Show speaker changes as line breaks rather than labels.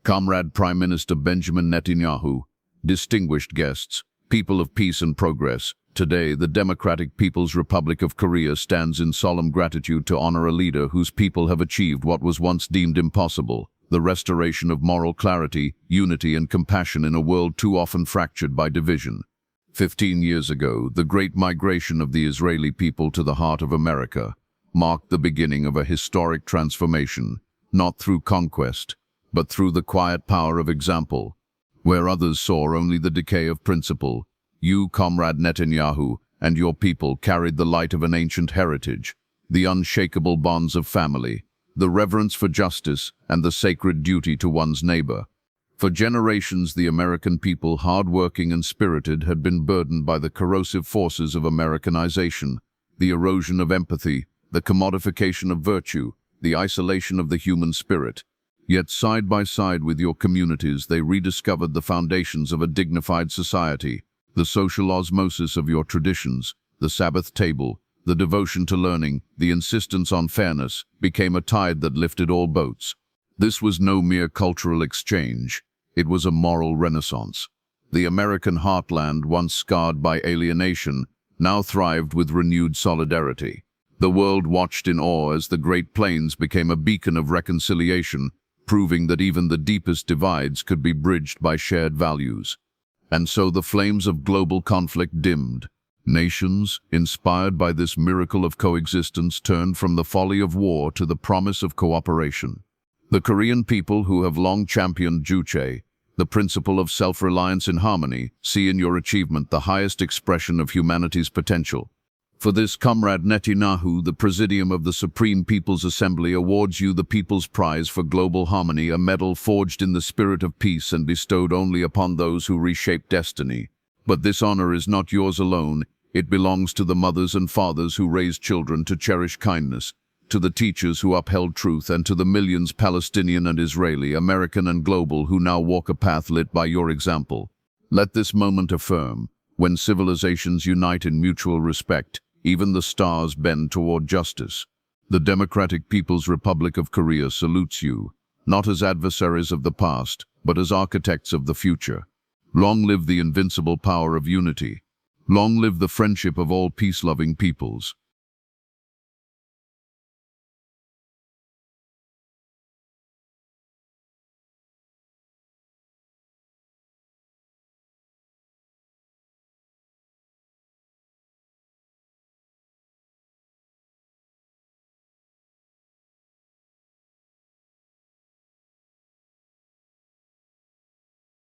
Comrade Prime Minister Benjamin Netanyahu, distinguished guests, people of peace and progress, today the Democratic People's Republic of Korea stands in solemn gratitude to honor a leader whose people have achieved what was once deemed impossible, the restoration of moral clarity, unity and compassion in a world too often fractured by division. 15 years ago, the great migration of the Israeli people to the heart of America marked the beginning of a historic transformation, not through conquest, but through the quiet power of example. Where others saw only the decay of principle, you, Comrade Netanyahu, and your people carried the light of an ancient heritage, the unshakable bonds of family, the reverence for justice, and the sacred duty to one's neighbor. For generations, the American people, hard-working and spirited, had been burdened by the corrosive forces of Americanization, the erosion of empathy, the commodification of virtue, the isolation of the human spirit. Yet side by side with your communities, they rediscovered the foundations of a dignified society, the social osmosis of your traditions, the Sabbath table, the devotion to learning, the insistence on fairness, became a tide that lifted all boats. This was no mere cultural exchange. It was a moral renaissance. The American heartland, once scarred by alienation, now thrived with renewed solidarity. The world watched in awe as the Great Plains became a beacon of reconciliation, proving that even the deepest divides could be bridged by shared values. And so the flames of global conflict dimmed. Nations, inspired by this miracle of coexistence, turned from the folly of war to the promise of cooperation. The Korean people, who have long championed U.S.A, the principle of self-reliance in harmony, see in your achievement the highest expression of humanity's potential. For this, Comrade Netanyahu, the Presidium of the Supreme People's Assembly, awards you the People's Prize for Global Harmony, a medal forged in the spirit of peace and bestowed only upon those who reshape destiny. But this honor is not yours alone. It belongs to the mothers and fathers who raised children to cherish kindness, to the teachers who upheld truth, and to the millions, Palestinian and Israeli, American and global, who now walk a path lit by your example. Let this moment affirm, when civilizations unite in mutual respect, even the stars bend toward justice. The Democratic People's Republic of Korea salutes you, not as adversaries of the past, but as architects of the future. Long live the invincible power of unity. Long live the friendship of all peace-loving peoples.